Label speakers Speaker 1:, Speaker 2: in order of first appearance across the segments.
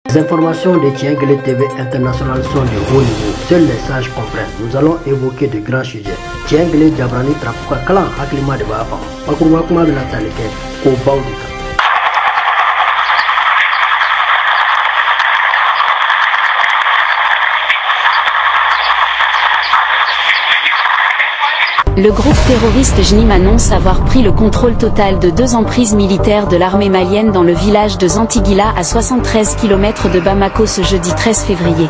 Speaker 1: Les informations de Tiengle TV International sont de haut niveau. Seuls les sages comprennent. Nous allons évoquer de grands sujets. Tiengle Jabrani Trapuka Kalan Haklima de Bafa. Pakumakuma de la Talike, Kobaudika.
Speaker 2: Le groupe terroriste JNIM annonce avoir pris le contrôle total de 2 emprises militaires de l'armée malienne dans le village de Zantiguila à 73 km de Bamako ce jeudi 13 février.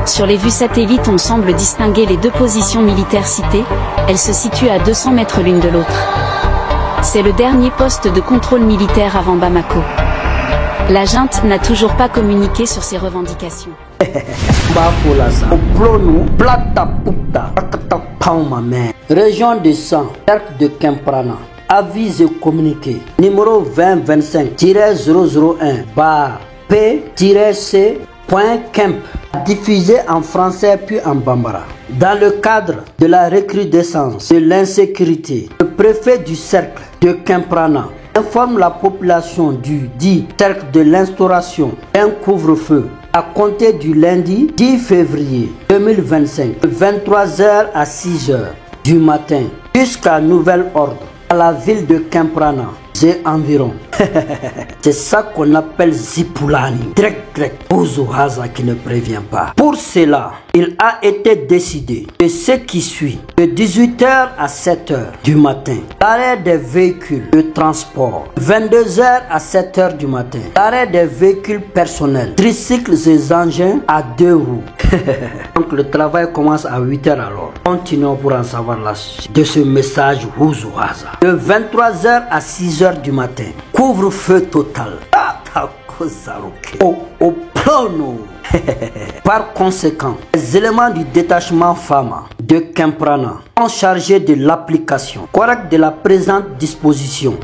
Speaker 2: Sur les vues satellites, on semble distinguer les 2 positions militaires citées, elles se situent à 200 mètres l'une de l'autre. C'est le dernier poste de contrôle militaire avant Bamako. La junte n'a toujours pas communiqué sur ses revendications.
Speaker 1: Région de Sang, cercle de Kemprana. Avis et communiqué. Numéro 2025-001 bar P-C.Kemp. Diffusé en français puis en bambara. Dans le cadre de la recrudescence de l'insécurité, le préfet du cercle de Kemprana informe la population du dit cercle de l'instauration d'un couvre-feu à compter du lundi 10 février 2025 de 23h à 6h du matin jusqu'à nouvel ordre à la ville de Kemprana et environ. C'est ça qu'on appelle Zipulani. Direct, Bozo Haza qui ne prévient pas. Pour cela, il a été décidé de ce qui suit de 18h à 7h du matin. L'arrêt des véhicules de transport. 22h à 7h du matin. L'arrêt des véhicules personnels. Tricycles et engins à 2 roues. Donc le travail commence à 8h alors. Continuons pour en savoir la suite de ce message Bozo Haza. De 23h à 6h du matin. Couvre-feu total. Au plano. Par conséquent, les éléments du détachement Fama de Kemprana sont chargés de l'application correcte de la présente disposition.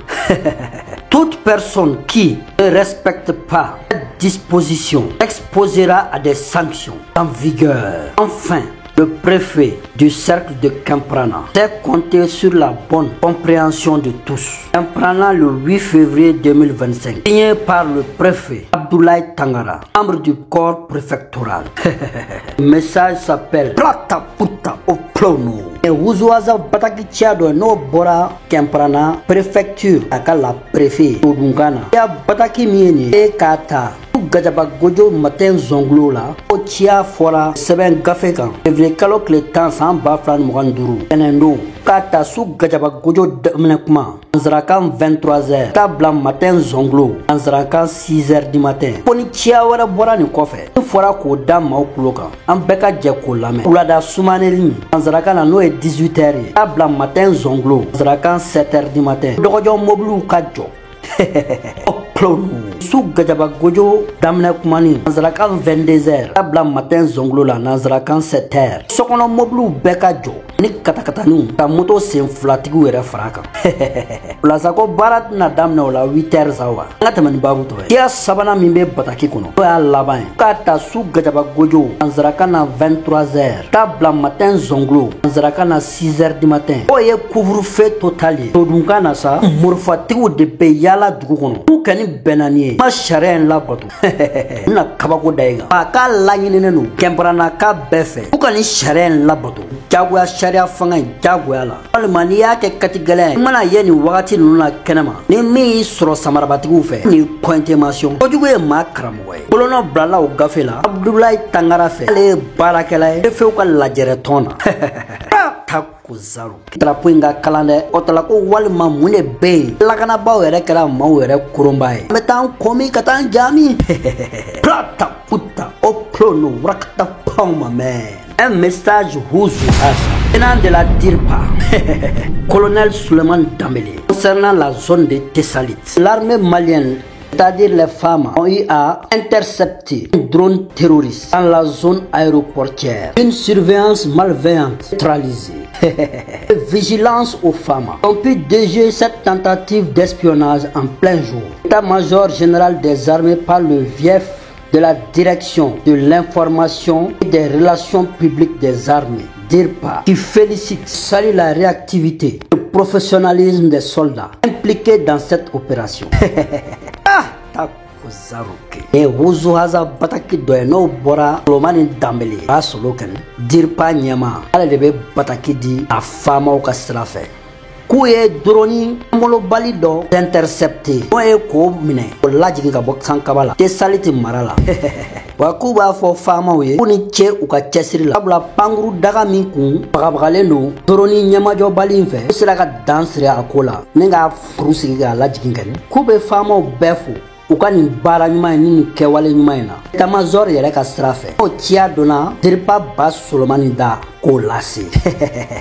Speaker 1: Toute personne qui ne respecte pas cette disposition exposera à des sanctions en vigueur. Enfin, le préfet du cercle de Kemprana s'est compté sur la bonne compréhension de tous. Kemprana le 8 février 2025, signé par le préfet Abdoulaye Tangara, membre du corps préfectoral. Le message s'appelle Plata Puta Oplono. Et Wuzuaza Bataki Tiado no Bora Kemprana, préfecture, la préfet Odungana. Ya Bataki Mieni, et Kata. Gajaba Gojo matin zonglo la o chia fora seben gafekan evle kalo kle tan san ba flan moganduru enendo kata su gajaba gojo demnekma anzrakan 23h tabla matin zonglo anzrakan 6h du matin poni chia wara bora ni kofe fora ko dam ma kuloka an beka je ko lame ulada sumaneli anzrakan no e 18h tabla matin zonglo anzrakan 7h du matin dogojo moblu kajo Sous Gajaba Gojo, Damna Kumani, Nazrakan 22h, Tabla matin zonglo la Nazrakan 7h. Sokono moblu beka jo, ni katakatanu, ta moto sen flatigu ere fraka. La sako barat na damna ola 8h zawa. Ngatamani babu to. Kia sabana mimbe bataki kono. Ya laban. Kata sous Gajaba Gojo, Nazrakan na 23h, Tabla matin zonglo, Nazrakan na 6h du matin. Oye couvre-feu total. Todunka na sa, morfatigu de peyala dugu kono. Kani benani ma charia la bato na kabako daiga ka la nyine no Kemprana ka befe ukani charia la bato jagwa charia fanga jagwa la almani ya ke katigale mana yeni wakati nuna kenema ni mi soro samarabatigu fe ni pointemation ojugo ma kramo way bolono blala o gafela Abdoulaye Tangara fe le barakela e fe ko la jere tona Zaro. Trapuinga kalande otalako walma mune be lagana bawere kera mawere kurumbai metan komi katan jami plata puta oplono rakta poma man. Un message Huzu Asa venant de la DIRPA colonel Suleiman Dambélé concernant la zone de Tessalites. L'armée malienne, c'est-à-dire les femmes, ont eu à intercepter un drone terroriste dans la zone aéroportière. Une surveillance malveillante centralisée. Vigilance aux femmes. On peut déjouer cette tentative d'espionnage en plein jour. L'état-major général des armées par le VIEF de la direction de l'information et des relations publiques des armées, DIRPA, qui félicite, salue la réactivité et le professionnalisme des soldats impliqués dans cette opération. Zaruke. E Wuzu Haza Bataki do no bora Lomani Dambele. Asoloken. Dirpa Nyama. Ale debe Bataki di a fama o kastrafe. Kouye droni molo balido intercepté. Oye ko mine. O lajigi ka bok sankabala. Te saliti marala. Wakuba fo fama we. Kuni che u ka chesiri la. Abla panguru daga min kun. Bagabagale no. Droni nyama jo bali nfe. Sira ka dansiri akola. Nenga frusi ga lajigi ngani. Kube fama o befu. U ka nin baara ɲuman ye ni kɛwale ɲuman ye na tamazɔr yɛrɛ ka sira fɛ o ciya donna Diripa ba Solomani da k'o lase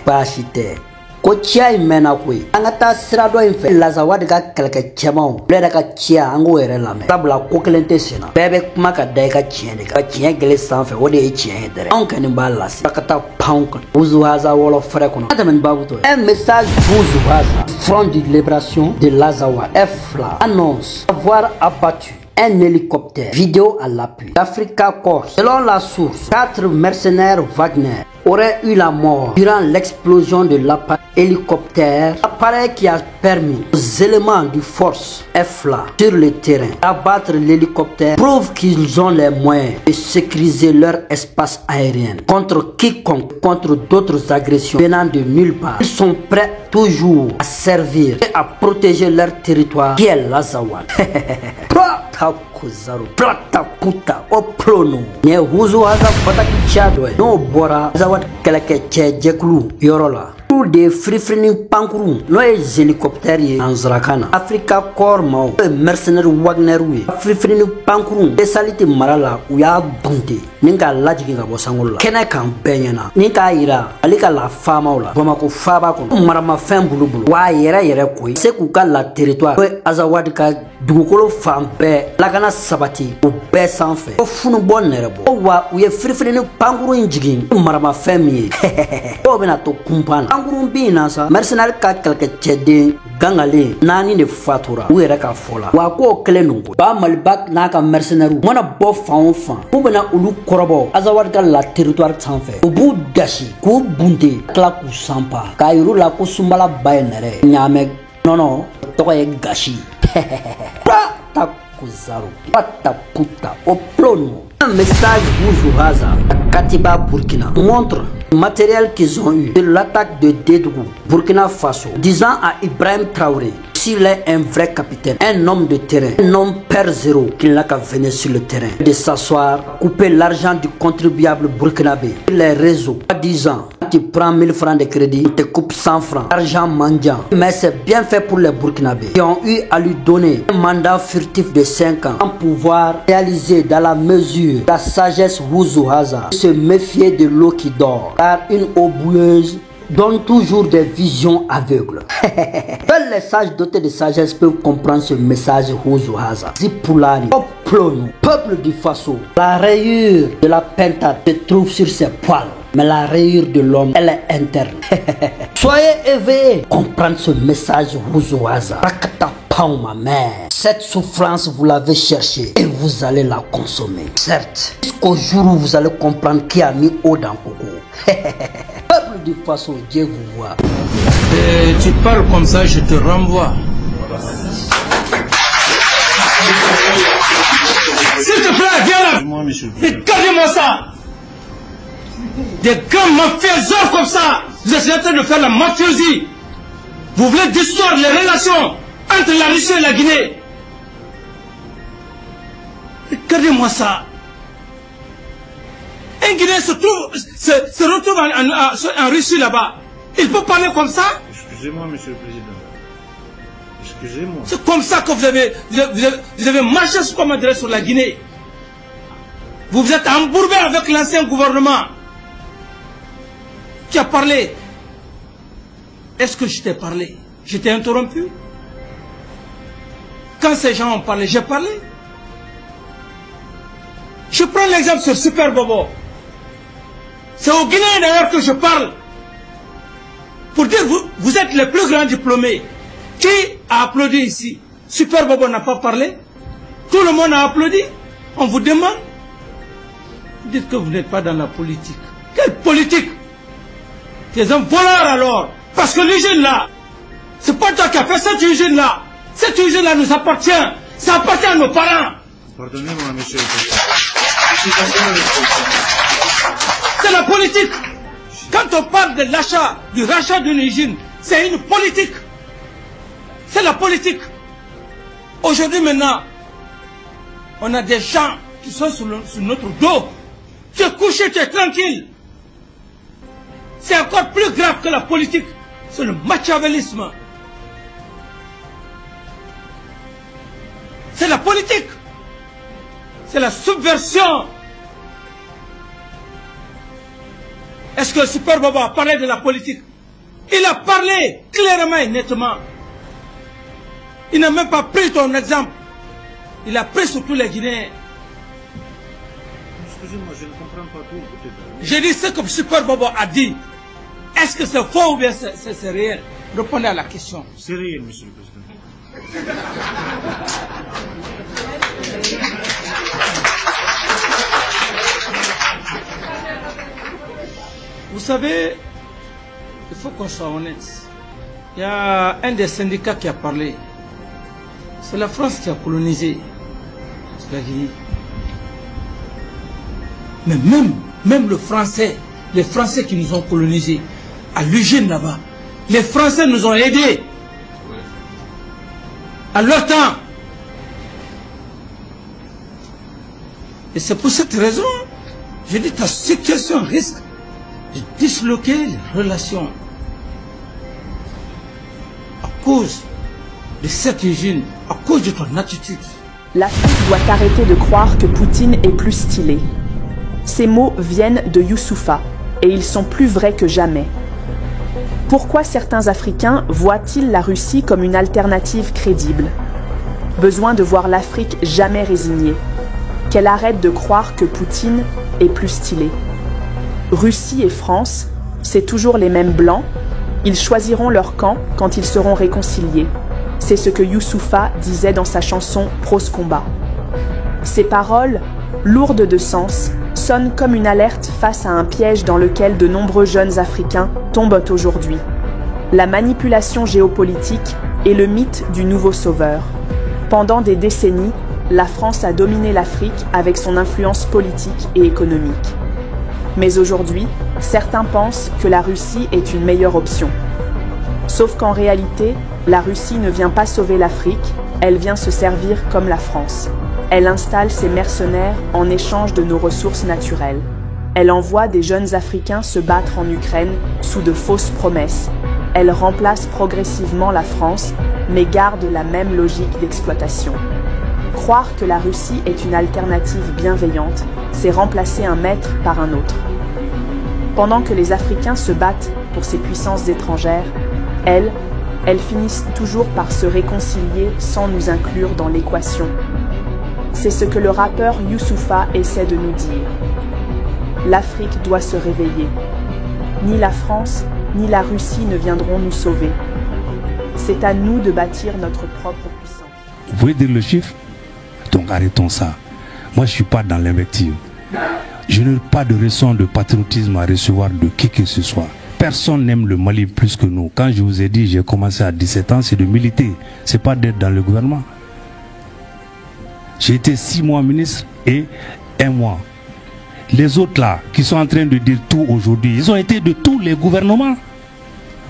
Speaker 1: baasi tɛ ko ciya in mɛnna koyi an ka taa sira dɔ in fɛ Lazawadi ka kɛlɛkɛ cɛmanw olu yɛrɛ ka ciya an k'o yɛrɛ lamɛn sabula ko kelen tɛ sen na bɛɛ bɛ kuma ka da i ka tiɲɛ de kan ka tiɲɛ gele sanfɛ o de ye tiɲɛ ye dɛrɛ anw kɔni b'a lase ka taa panw kan Wuzu Haza wɔlɔ fɛrɛ kɔnɔ an tɛmɛ babu tɔ un message Wuzu Haza Front de libération de l'Azawad F-la annonce avoir abattu un hélicoptère. Vidéo à l'appui. L'Africa Corps. Selon la source, 4 mercenaires Wagner auraient eu la mort durant l'explosion de l'appareil hélicoptère. Appareil qui a permis aux éléments du force F-la sur le terrain d'abattre l'hélicoptère prouve qu'ils ont les moyens de sécuriser leur espace aérien contre quiconque, contre d'autres agressions venant de nulle part. Ils sont prêts toujours à servir et à protéger leur territoire qui est l'Azawad. Kuzaru plata puta o plono ne Wuzu Haza Bataki chadwe no bora Azawad keleke jekulu yorola de frifrinin pankuru no ye hélicoptère ye anzrakana Africa Corps mao mercenaire Wagner ye frifrinin pankuru esalite marala u ya bunte ninga lajigi ga bosangol la kene kan benyana ninga ira alika la fama la Bamako faba ko marama fen bulubulu wa yere ko se ku ka la territoire Azawad ka dugukolo fan bɛɛ lakana sabati o bɛɛ sanfɛ o funu bɔ nɛrɛ bɔ wa u ye firifirinin pankuru in jigin maramafɛn min ye dɔw bɛna to kunpan na pankuru bin na sa mercenaire ka kɛlɛkɛcɛden gangalen 4 de fatura u yɛrɛ ka fɔ la wa k'o kelen nun ko ba Maliba n'a ka mercenaire mana bɔ fan o fan u bɛna olu kɔrɔbɔ Azawad ka la territoire sanfɛ u b'u dasi k'u bunte tila k'u sanpa k'a yiru la ko sunbala ba ye nɛrɛ ɲaamɛ nɔnɔ tɔgɔ ye gasi Kuzaru pata puta au plono. Un message Wuzu Haza Katiba Burkina montre le matériel qu'ils ont eu de l'attaque de Dédougou Burkina Faso, disant à Ibrahim Traoré s'il est un vrai capitaine, un homme de terrain, un homme père zéro qui n'a qu'à venir sur le terrain, de s'asseoir, couper l'argent du contribuable burkinabé, les réseaux, en disant tu prends 1000 francs de crédit, tu te coupes 100 francs, argent mendiant. Mais c'est bien fait pour les Burkinabés qui ont eu à lui donner un mandat furtif de 5 ans pour pouvoir réaliser dans la mesure la sagesse Wuzu Haza, se méfier de l'eau qui dort, car une eau boueuse donne toujours des visions aveugles. Seuls les sages dotés de sagesse peuvent comprendre ce message Wuzu Haza. Zipulani, Oplono, peuple du Faso, la rayure de la pentade se trouve sur ses poils. Mais la rayure de l'homme, elle est interne. Soyez éveillés. Comprendre ce message Wuzu Haza. Ma mère. Cette souffrance, vous l'avez cherchée et vous allez la consommer. Certes, jusqu'au jour où vous allez comprendre qui a mis eau dans Coco. Peuple du Faso, Dieu vous voit.
Speaker 3: Tu parles comme ça, je te renvoie. S'il te plaît, viens là. Regardez-moi ça. Des grands mafieux comme ça. Vous êtes en train de faire la mafiosie. Vous voulez distorder les relations entre la Russie et la Guinée. Regardez-moi ça. Un Guinéen se retrouve en Russie là-bas. Il peut parler comme ça?
Speaker 4: Excusez-moi, monsieur le président. Excusez-moi.
Speaker 3: C'est comme ça que vous avez marché sur la Guinée. Vous vous êtes embourbé avec l'ancien gouvernement qui a parlé. Est-ce que je t'ai parlé? Je t'ai interrompu? Quand ces gens ont parlé, j'ai parlé. Je prends l'exemple sur Super Bobo. C'est aux Guinéens d'ailleurs que je parle. Pour dire, vous êtes les plus grands diplômés. Qui a applaudi ici? Super Bobo n'a pas parlé. Tout le monde a applaudi. On vous demande. Vous dites que vous n'êtes pas dans la politique. Quelle politique? Des hommes voleurs alors. Parce que l'usine là, c'est pas toi qui as fait cette usine là. Cette usine là nous appartient. Ça appartient à nos parents.
Speaker 4: Pardonnez-moi, monsieur le président. Je suis d'accord avec vous.
Speaker 3: C'est la politique. Quand on parle de l'achat, du rachat d'une usine, c'est une politique. C'est la politique. Aujourd'hui maintenant, on a des gens qui sont sur notre dos. Tu es couché, tu es tranquille. C'est encore plus grave que la politique. C'est le machiavélisme. C'est la politique. C'est la subversion. Est-ce que le Super Bobo a parlé de la politique? Il a parlé clairement et nettement. Il n'a même pas pris ton exemple. Il a pris sur tous les Guinéens.
Speaker 4: Excusez-moi, je ne comprends pas tout.
Speaker 3: J'ai dit ce que le Super Bobo a dit. Est-ce que c'est faux ou bien c'est réel? Répondez à la question.
Speaker 4: C'est réel, monsieur le président.
Speaker 3: Vous savez, il faut qu'on soit honnête. Il y a un des syndicats qui a parlé. C'est la France qui a colonisé la Guinée. Mais même le Français, les Français qui nous ont colonisés, à l'usine là-bas, les Français nous ont aidés. À l'OTAN. Et c'est pour cette raison, je dis ta situation risque de disloquer les relations à cause de cette usine, à cause de ton attitude.
Speaker 5: L'Afrique doit arrêter de croire que Poutine est plus stylé. Ces mots viennent de Youssoufa et ils sont plus vrais que jamais. Pourquoi certains Africains voient-ils la Russie comme une alternative crédible? Besoin de voir l'Afrique jamais résignée. Qu'elle arrête de croire que Poutine est plus stylé. Russie et France, c'est toujours les mêmes blancs. Ils choisiront leur camp quand ils seront réconciliés. C'est ce que Youssoufa disait dans sa chanson Prose Combat. Ces paroles, lourdes de sens, sonnent comme une alerte face à un piège dans lequel de nombreux jeunes Africains tombent aujourd'hui. La manipulation géopolitique et le mythe du nouveau sauveur. Pendant des décennies, la France a dominé l'Afrique avec son influence politique et économique. Mais aujourd'hui, certains pensent que la Russie est une meilleure option. Sauf qu'en réalité, la Russie ne vient pas sauver l'Afrique, elle vient se servir comme la France. Elle installe ses mercenaires en échange de nos ressources naturelles. Elle envoie des jeunes Africains se battre en Ukraine sous de fausses promesses. Elle remplace progressivement la France, mais garde la même logique d'exploitation. Croire que la Russie est une alternative bienveillante, c'est remplacer un maître par un autre. Pendant que les Africains se battent pour ces puissances étrangères, elles finissent toujours par se réconcilier sans nous inclure dans l'équation. C'est ce que le rappeur Youssoufa essaie de nous dire. L'Afrique doit se réveiller. Ni la France, ni la Russie ne viendront nous sauver. C'est à nous de bâtir notre propre puissance.
Speaker 6: Vous pouvez dire le chiffre? Donc arrêtons ça. Moi je ne suis pas dans l'invective. Je n'ai pas de raison de patriotisme à recevoir de qui que ce soit. Personne n'aime le Mali plus que nous. Quand je vous ai dit j'ai commencé à 17 ans, c'est de militer. C'est pas d'être dans le gouvernement. J'ai été 6 mois ministre et 1 mois. Les autres là, qui sont en train de dire tout aujourd'hui, ils ont été de tous les gouvernements.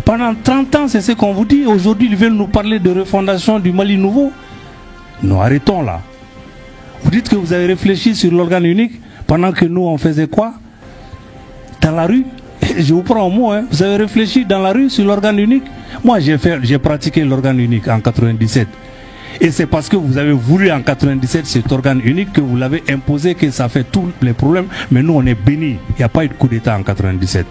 Speaker 6: Pendant 30 ans, c'est ce qu'on vous dit. Aujourd'hui, ils veulent nous parler de refondation du Mali nouveau. Non, arrêtons là. Vous dites que vous avez réfléchi sur l'organe unique pendant que nous, on faisait quoi? Dans la rue? Je vous prends au mot, hein. Vous avez réfléchi dans la rue sur l'organe unique? Moi, j'ai pratiqué l'organe unique en 97. Et c'est parce que vous avez voulu en 97 cet organe unique que vous l'avez imposé que ça fait tous les problèmes. Mais nous, on est bénis. Il n'y a pas eu de coup d'État en 97.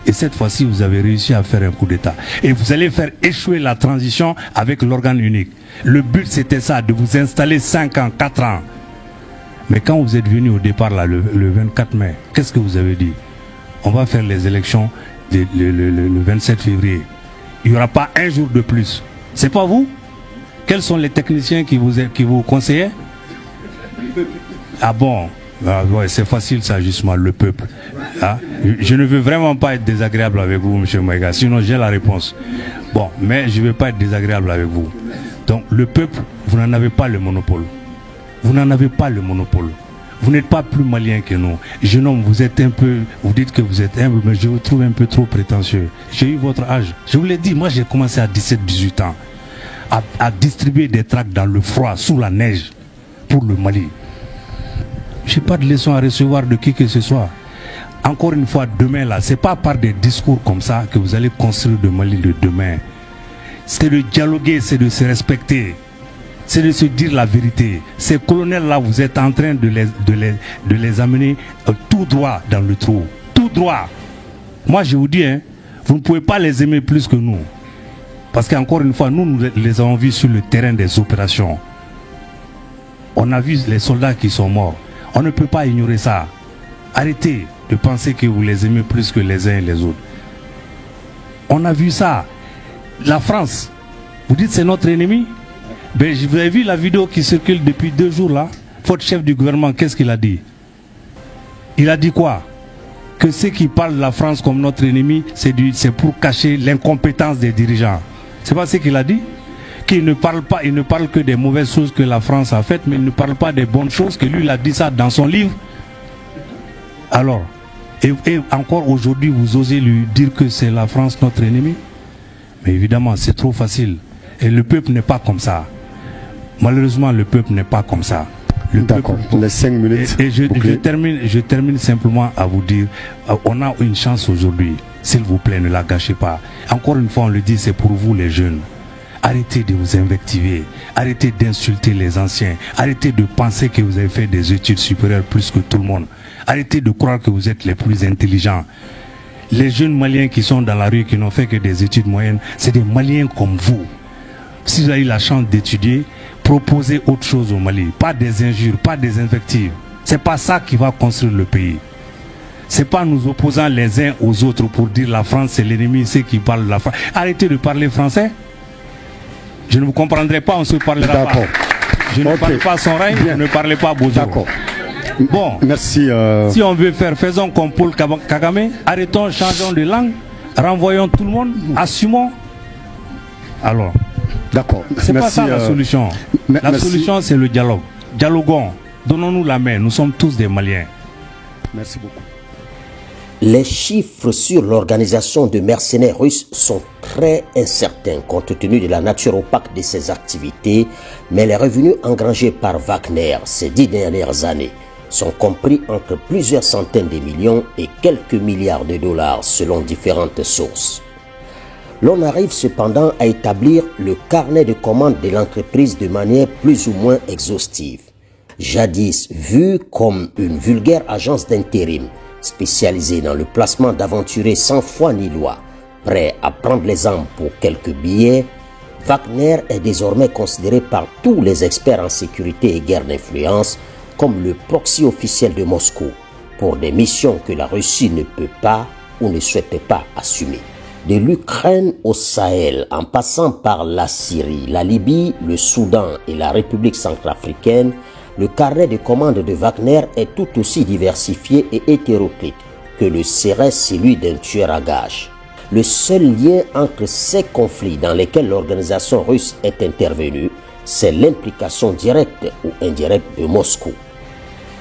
Speaker 6: Et cette fois-ci, vous avez réussi à faire un coup d'État. Et vous allez faire échouer la transition avec l'organe unique. Le but, c'était ça, de vous installer 5 ans, 4 ans. Mais quand vous êtes venu au départ, là, le 24 mai, qu'est-ce que vous avez dit? On va faire les élections le 27 février. Il n'y aura pas un jour de plus. C'est pas vous? Quels sont les techniciens qui vous conseillaient? Ah bon? Ah ouais, c'est facile ça, justement, le peuple. Ah, je ne veux vraiment pas être désagréable avec vous, M. Maïga, sinon j'ai la réponse. Bon, mais je ne veux pas être désagréable avec vous. Donc, le peuple, vous n'en avez pas le monopole. Vous n'en avez pas le monopole. Vous n'êtes pas plus malien que nous. Jeune homme, vous êtes un peu, vous dites que vous êtes humble, mais je vous trouve un peu trop prétentieux. J'ai eu votre âge. Je vous l'ai dit, moi j'ai commencé à 17-18 ans à distribuer des tracts dans le froid, sous la neige, pour le Mali. Je n'ai pas de leçon à recevoir de qui que ce soit. Encore une fois, demain là, c'est pas par des discours comme ça que vous allez construire le Mali de demain. C'est de dialoguer, c'est de se respecter. C'est de se dire la vérité. Ces colonels-là, vous êtes en train de les amener tout droit dans le trou. Tout droit. Moi, je vous dis, hein, vous ne pouvez pas les aimer plus que nous. Parce qu'encore une fois, nous les avons vus sur le terrain des opérations. On a vu les soldats qui sont morts. On ne peut pas ignorer ça. Arrêtez de penser que vous les aimez plus que les uns et les autres. On a vu ça. La France, vous dites c'est notre ennemi? Ben, vous avez vu la vidéo qui circule depuis 2 jours là. Votre chef du gouvernement, qu'est-ce qu'il a dit? Il a dit quoi? Que ceux qui parlent de la France comme notre ennemi, c'est pour cacher l'incompétence des dirigeants. C'est pas ce qu'il a dit? Qu'il ne parle pas, il ne parle que des mauvaises choses que la France a faites, mais il ne parle pas des bonnes choses, que lui il a dit ça dans son livre. Alors, et encore aujourd'hui, vous osez lui dire que c'est la France notre ennemi? Mais évidemment, c'est trop facile. Et le peuple n'est pas comme ça. Malheureusement, le peuple n'est pas comme ça.
Speaker 7: D'accord, les 5 minutes.
Speaker 6: Et je termine simplement à vous dire, on a une chance aujourd'hui. S'il vous plaît, ne la gâchez pas. Encore une fois, on le dit, c'est pour vous les jeunes. Arrêtez de vous invectiver. Arrêtez d'insulter les anciens. Arrêtez de penser que vous avez fait des études supérieures plus que tout le monde. Arrêtez de croire que vous êtes les plus intelligents. Les jeunes Maliens qui sont dans la rue, qui n'ont fait que des études moyennes, c'est des Maliens comme vous. Si vous avez eu la chance d'étudier, proposez autre chose au Mali. Pas des injures, pas des invectives. C'est pas ça qui va construire le pays. C'est pas nous opposant les uns aux autres pour dire la France c'est l'ennemi, ceux qui parlent de la France. Arrêtez de parler français. Je ne vous comprendrai pas, on se parlera pas. Je ne parle pas son règne, je ne parlez pas Bozo.
Speaker 7: D'accord.
Speaker 6: Bon,
Speaker 7: merci.
Speaker 6: Si on veut faire, faisons comme Paul Kagame, arrêtons, changeons de langue, renvoyons tout le monde, assumons. Alors,
Speaker 7: d'accord.
Speaker 6: C'est pas ça la solution. La solution c'est le dialogue. Dialoguons, donnons-nous la main, nous sommes tous des Maliens.
Speaker 7: Merci beaucoup.
Speaker 8: Les chiffres sur l'organisation de mercenaires russes sont très incertains compte tenu de la nature opaque de ses activités, mais les revenus engrangés par Wagner ces 10 dernières années sont compris entre plusieurs centaines de millions et quelques milliards de dollars selon différentes sources. L'on arrive cependant à établir le carnet de commandes de l'entreprise de manière plus ou moins exhaustive. Jadis vue comme une vulgaire agence d'intérim, spécialisée dans le placement d'aventuriers sans foi ni loi, prêts à prendre les armes pour quelques billets, Wagner est désormais considéré par tous les experts en sécurité et guerre d'influence comme le proxy officiel de Moscou pour des missions que la Russie ne peut pas ou ne souhaite pas assumer. De l'Ukraine au Sahel, en passant par la Syrie, la Libye, le Soudan et la République centrafricaine, le carnet de commandes de Wagner est tout aussi diversifié et hétéroclite que le serait celui d'un tueur à gages. Le seul lien entre ces conflits dans lesquels l'organisation russe est intervenue, c'est l'implication directe ou indirecte de Moscou.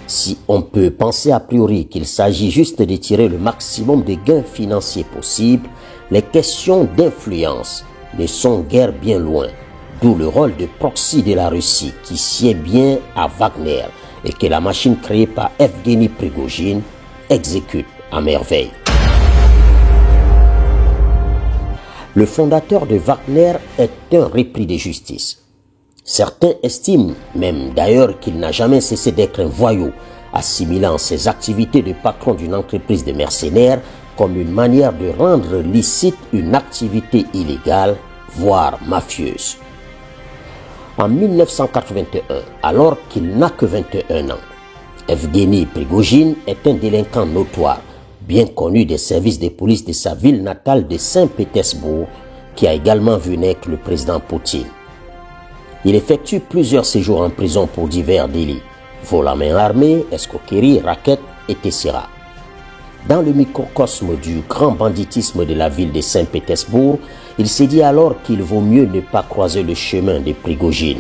Speaker 8: Si on peut penser a priori qu'il s'agit juste de tirer le maximum de gains financiers possibles, les questions d'influence ne sont guère bien loin. D'où le rôle de proxy de la Russie qui sied bien à Wagner et que la machine créée par Evgeny Prigojine exécute à merveille. Le fondateur de Wagner est un repris de justice. Certains estiment même d'ailleurs qu'il n'a jamais cessé d'être un voyou, assimilant ses activités de patron d'une entreprise de mercenaires comme une manière de rendre licite une activité illégale, voire mafieuse. En 1981, alors qu'il n'a que 21 ans, Evgeny Prigojine est un délinquant notoire, bien connu des services de police de sa ville natale de Saint-Pétersbourg, qui a également vu naître le président Poutine. Il effectue plusieurs séjours en prison pour divers délits, vol à main armée, escroquerie, racket, etc. Dans le microcosme du grand banditisme de la ville de Saint-Pétersbourg, il s'est dit alors qu'il vaut mieux ne pas croiser le chemin de Prigojine.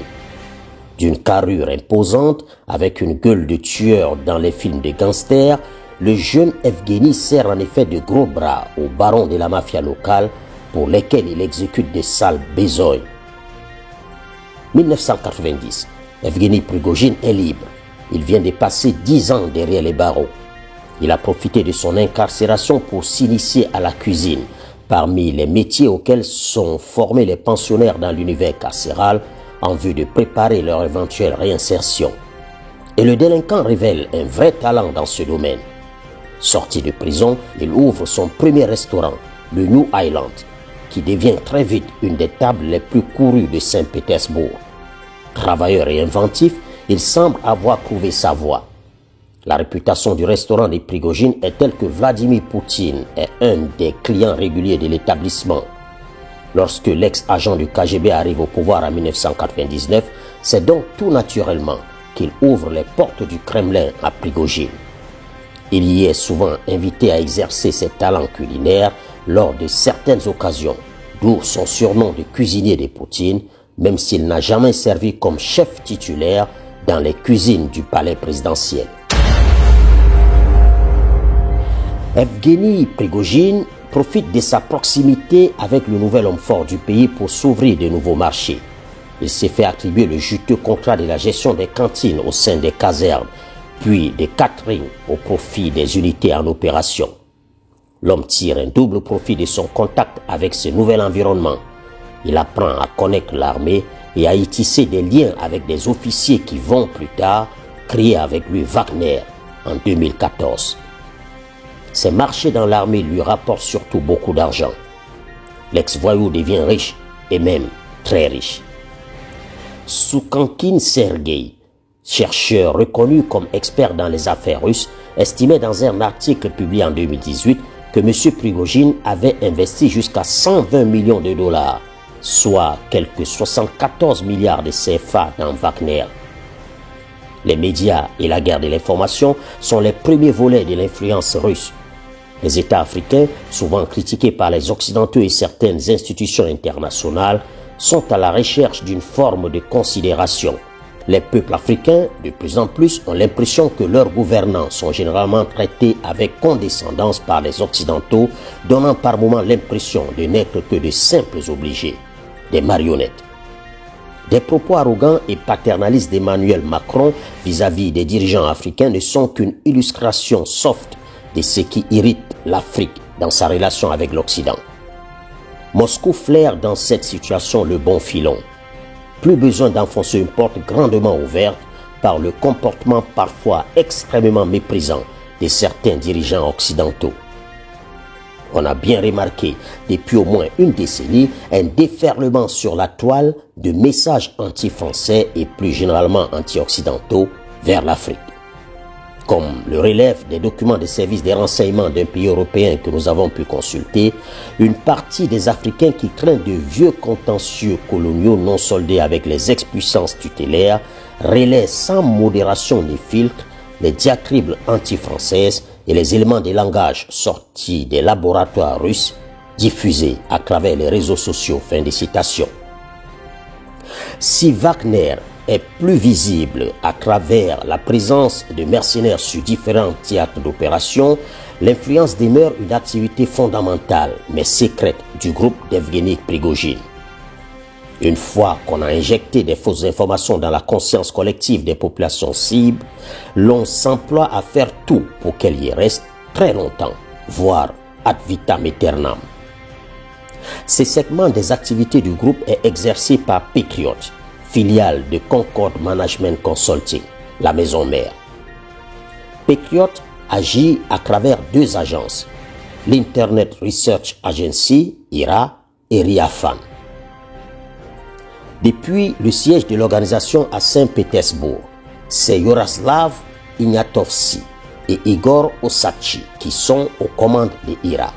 Speaker 8: D'une carrure imposante, avec une gueule de tueur dans les films de gangsters, le jeune Evgueni sert en effet de gros bras aux barons de la mafia locale pour lesquels il exécute des sales besognes. 1990, Evgueni Prigojine est libre. Il vient de passer 10 ans derrière les barreaux. Il a profité de son incarcération pour s'initier à la cuisine, parmi les métiers auxquels sont formés les pensionnaires dans l'univers carcéral en vue de préparer leur éventuelle réinsertion. Et le délinquant révèle un vrai talent dans ce domaine. Sorti de prison, il ouvre son premier restaurant, le New Island, qui devient très vite une des tables les plus courues de Saint-Pétersbourg. Travailleur et inventif, il semble avoir trouvé sa voie. La réputation du restaurant des Prigojine est telle que Vladimir Poutine est un des clients réguliers de l'établissement. Lorsque l'ex-agent du KGB arrive au pouvoir en 1999, c'est donc tout naturellement qu'il ouvre les portes du Kremlin à Prigojine. Il y est souvent invité à exercer ses talents culinaires lors de certaines occasions, d'où son surnom de cuisinier de Poutine, même s'il n'a jamais servi comme chef titulaire dans les cuisines du palais présidentiel. Evgueni Prigojine profite de sa proximité avec le nouvel homme fort du pays pour s'ouvrir de nouveaux marchés. Il s'est fait attribuer le juteux contrat de la gestion des cantines au sein des casernes, puis des catering au profit des unités en opération. L'homme tire un double profit de son contact avec ce nouvel environnement. Il apprend à connaître l'armée et à y tisser des liens avec des officiers qui vont plus tard créer avec lui Wagner en 2014. Ses marchés dans l'armée lui rapportent surtout beaucoup d'argent. L'ex-voyou devient riche et même très riche. Soukankin Sergei, chercheur reconnu comme expert dans les affaires russes, estimait dans un article publié en 2018 que M. Prigojine avait investi jusqu'à 120 millions de dollars, soit quelques 74 milliards de CFA dans Wagner. Les médias et la guerre de l'information sont les premiers volets de l'influence russe. Les États africains, souvent critiqués par les Occidentaux et certaines institutions internationales, sont à la recherche d'une forme de considération. Les peuples africains, de plus en plus, ont l'impression que leurs gouvernants sont généralement traités avec condescendance par les Occidentaux, donnant par moments l'impression de n'être que de simples obligés, des marionnettes. Des propos arrogants et paternalistes d'Emmanuel Macron vis-à-vis des dirigeants africains ne sont qu'une illustration soft de ce qui irrite l'Afrique dans sa relation avec l'Occident. Moscou flaire dans cette situation le bon filon. Plus besoin d'enfoncer une porte grandement ouverte par le comportement parfois extrêmement méprisant de certains dirigeants occidentaux. On a bien remarqué depuis au moins une décennie un déferlement sur la toile de messages anti-français et plus généralement anti-occidentaux vers l'Afrique. Comme le relèvent des documents des services des renseignements d'un pays européen que nous avons pu consulter, une partie des Africains qui craignent de vieux contentieux coloniaux non soldés avec les ex-puissances tutélaires relaient sans modération ni filtre les diatribes anti-françaises et les éléments de langage sortis des laboratoires russes diffusés à travers les réseaux sociaux. Fin de citation. Si Wagner est plus visible à travers la présence de mercenaires sur différents théâtres d'opération, l'influence demeure une activité fondamentale mais secrète du groupe d'Evgueni Prigojine. Une fois qu'on a injecté des fausses informations dans la conscience collective des populations cibles, l'on s'emploie à faire tout pour qu'elles y restent très longtemps, voire ad vitam aeternam. Ce segment des activités du groupe est exercé par Patriot, filiale de Concord Management Consulting, la maison mère. Patriot agit à travers deux agences, l'Internet Research Agency, IRA, et RIAFAN. Depuis le siège de l'organisation à Saint-Pétersbourg, c'est Yaroslav Ignatovski et Igor Osachi qui sont aux commandes de IRA.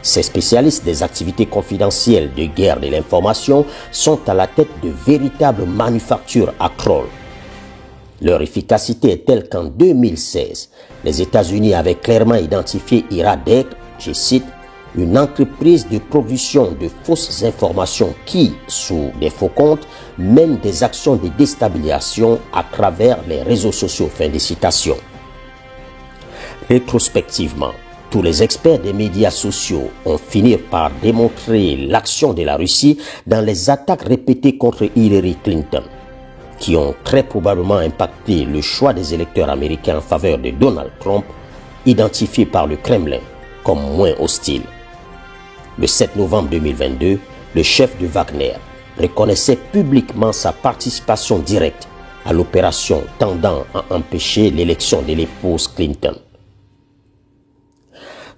Speaker 8: Ces spécialistes des activités confidentielles de guerre de l'information sont à la tête de véritables manufactures à Kroll. Leur efficacité est telle qu'en 2016, les États-Unis avaient clairement identifié IRA d'être, je cite, une entreprise de production de fausses informations qui, sous des faux comptes, mène des actions de déstabilisation à travers les réseaux sociaux. Fin de citation. Rétrospectivement, tous les experts des médias sociaux ont fini par démontrer l'action de la Russie dans les attaques répétées contre Hillary Clinton, qui ont très probablement impacté le choix des électeurs américains en faveur de Donald Trump, identifié par le Kremlin comme moins hostile. Le 7 novembre 2022, le chef de Wagner reconnaissait publiquement sa participation directe à l'opération tendant à empêcher l'élection de l'épouse Clinton.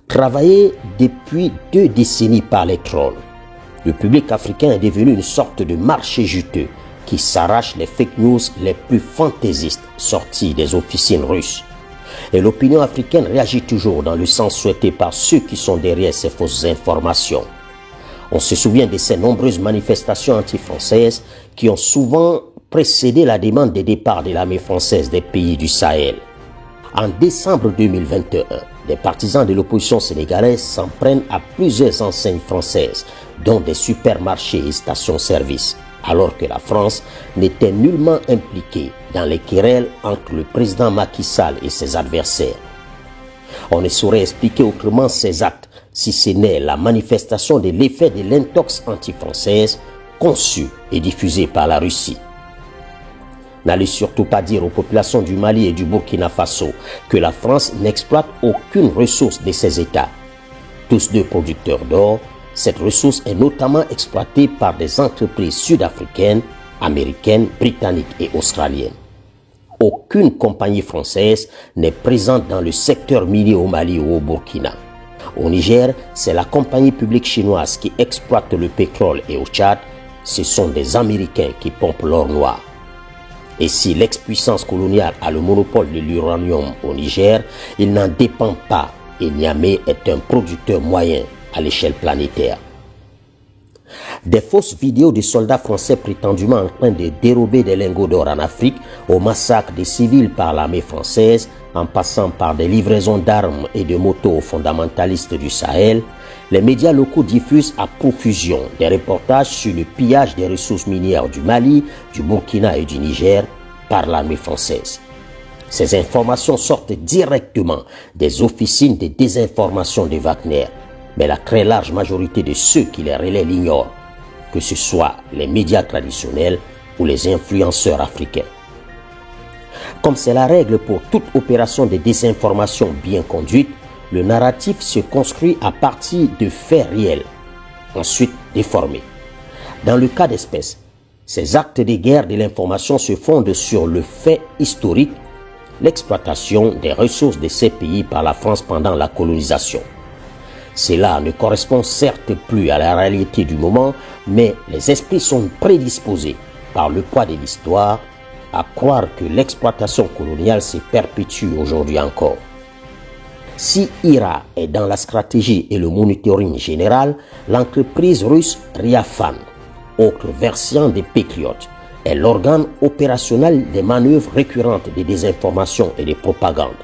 Speaker 8: Travaillé depuis 2 décennies par les trolls, le public africain est devenu une sorte de marché juteux qui s'arrache les fake news les plus fantaisistes sortis des officines russes. Et l'opinion africaine réagit toujours dans le sens souhaité par ceux qui sont derrière ces fausses informations. On se souvient de ces nombreuses manifestations anti-françaises qui ont souvent précédé la demande de départ de l'armée française des pays du Sahel. En décembre 2021, des partisans de l'opposition sénégalaise s'en prennent à plusieurs enseignes françaises, dont des supermarchés et stations-service, alors que la France n'était nullement impliquée dans les querelles entre le président Macky Sall et ses adversaires. On ne saurait expliquer autrement ces actes si ce n'est la manifestation de l'effet de l'intox anti-française conçue et diffusée par la Russie. N'allez surtout pas dire aux populations du Mali et du Burkina Faso que la France n'exploite aucune ressource de ces États. Tous deux producteurs d'or, cette ressource est notamment exploitée par des entreprises sud-africaines, américaines, britanniques et australiennes. Aucune compagnie française n'est présente dans le secteur minier au Mali ou au Burkina. Au Niger, c'est la compagnie publique chinoise qui exploite le pétrole et au Tchad, ce sont des Américains qui pompent l'or noir. Et si l'ex-puissance coloniale a le monopole de l'uranium au Niger, il n'en dépend pas et Niamey est un producteur moyen à l'échelle planétaire. Des fausses vidéos de soldats français prétendument en train de dérober des lingots d'or en Afrique, au massacre des civils par l'armée française, en passant par des livraisons d'armes et de motos aux fondamentalistes du Sahel, les médias locaux diffusent à profusion des reportages sur le pillage des ressources minières du Mali, du Burkina et du Niger par l'armée française. Ces informations sortent directement des officines de désinformation de Wagner, mais la très large majorité de ceux qui les relaient l'ignorent, que ce soit les médias traditionnels ou les influenceurs africains. Comme c'est la règle pour toute opération de désinformation bien conduite, le narratif se construit à partir de faits réels, ensuite déformés. Dans le cas d'espèce, ces actes de guerre de l'information se fondent sur le fait historique, l'exploitation des ressources de ces pays par la France pendant la colonisation. Cela ne correspond certes plus à la réalité du moment, mais les esprits sont prédisposés par le poids de l'histoire à croire que l'exploitation coloniale se perpétue aujourd'hui encore. Si IRA est dans la stratégie et le monitoring général, l'entreprise russe Ryafan, autre version des Patriotes, est l'organe opérationnel des manœuvres récurrentes de désinformation et de propagande.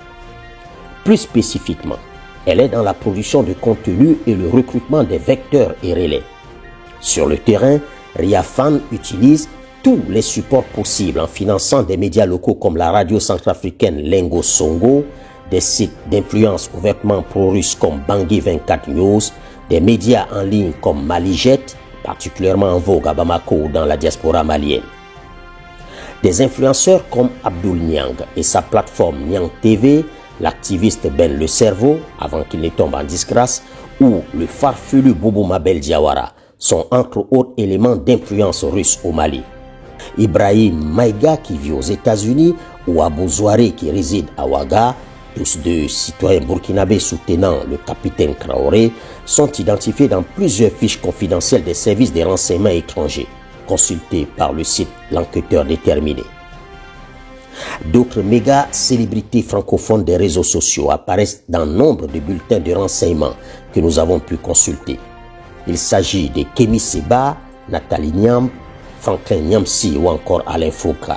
Speaker 8: Plus spécifiquement, elle est dans la production de contenu et le recrutement des vecteurs et relais. Sur le terrain, Ryafan utilise tous les supports possibles en finançant des médias locaux comme la radio centrafricaine Lengo Songo, des sites d'influence ouvertement pro-russes comme Bangui 24 News, des médias en ligne comme Malijet, particulièrement en vogue à Bamako ou dans la diaspora malienne. Des influenceurs comme Abdoul Niang et sa plateforme Niang TV, l'activiste Ben Le Cerveau, avant qu'il ne tombe en disgrâce, ou le farfelu Bobo Mabel Diawara, sont entre autres éléments d'influence russe au Mali. Ibrahim Maïga qui vit aux États-Unis ou Abou Zouaré qui réside à Ouaga, tous deux citoyens burkinabés soutenant le capitaine Traoré, sont identifiés dans plusieurs fiches confidentielles des services des renseignements étrangers, consultées par le site L'Enquêteur Déterminé. D'autres méga célébrités francophones des réseaux sociaux apparaissent dans nombre de bulletins de renseignements que nous avons pu consulter. Il s'agit de Kémy Seba, Nathalie Niam, Franklin Niamsi ou encore Alain Foucault.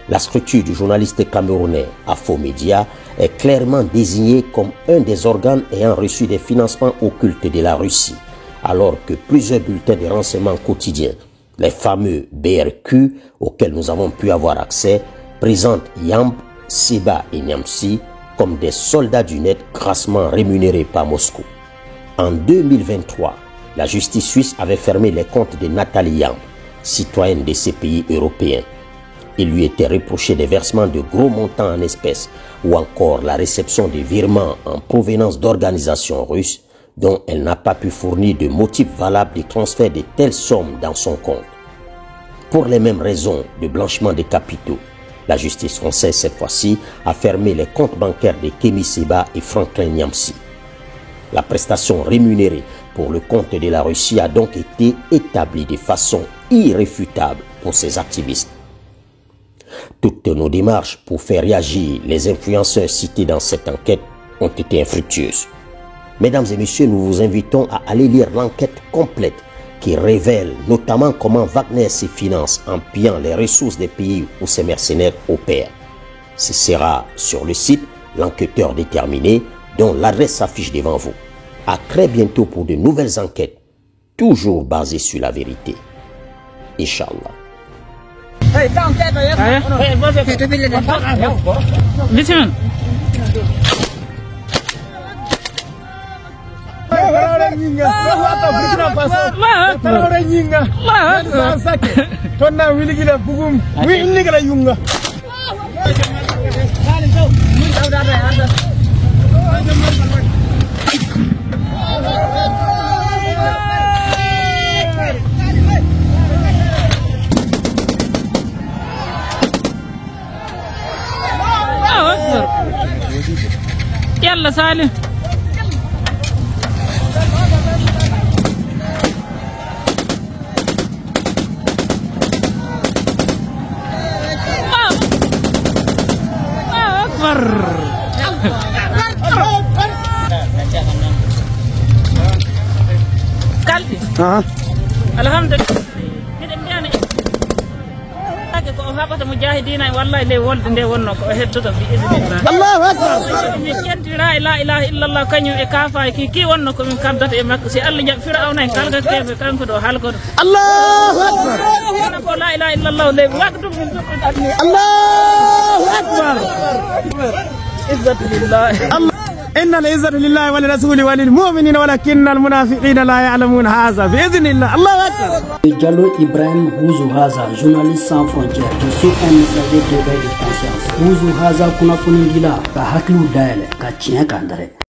Speaker 8: La structure du journaliste camerounais Afo-Média est clairement désignée comme un des organes ayant reçu des financements occultes de la Russie, alors que plusieurs bulletins de renseignement quotidiens, les fameux BRQ auxquels nous avons pu avoir accès, présentent Yamb, Seba et Niamsi comme des soldats du net grassement rémunérés par Moscou. En 2023, la justice suisse avait fermé les comptes de Nathalie Yamb, citoyenne de ces pays européens. Il lui était reproché des versements de gros montants en espèces ou encore la réception de virements en provenance d'organisations russes dont elle n'a pas pu fournir de motifs valables de transfert de telles sommes dans son compte. Pour les mêmes raisons de blanchiment de capitaux, la justice française cette fois-ci a fermé les comptes bancaires de Kémy Seba et Franklin Niamsi. La prestation rémunérée pour le compte de la Russie a donc été établie de façon irréfutable pour ces activistes. Toutes nos démarches pour faire réagir les influenceurs cités dans cette enquête ont été infructueuses. Mesdames et messieurs, nous vous invitons à aller lire l'enquête complète qui révèle notamment comment Wagner se finance en pillant les ressources des pays où ces mercenaires opèrent. Ce sera sur le site L'Enquêteur Déterminé, dont l'adresse s'affiche devant vous. À très bientôt pour de nouvelles enquêtes, toujours basées sur la vérité. Inch'Allah.
Speaker 9: يلا سالم أكبر قلبي الحمد لله ko mujahidina wallahi le wolde nde wonno ko heddoto bi idinillah Allahu akbar min yentira la ilaha illallah kanyum e kafa ki wonno ko min kardata e makko si Allah jab fir'auna en kalga kefe kanko do halgodo Allahu akbar ko la ilaha illallah le waqtu min Allahu akbar izzatu lillah إن العزة لله ولرسوله وللمؤمنين ولكن المنافقين لا يعلمون هذا بإذن الله الله أكبر.
Speaker 1: Diallo Ibrahim Bouzou Haza, journaliste sans frontières, je suis un messager d'éveil de conscience. Bouzou Haza kunafuni gila ka haklu daele ka tiɲɛ kan dɛrɛ.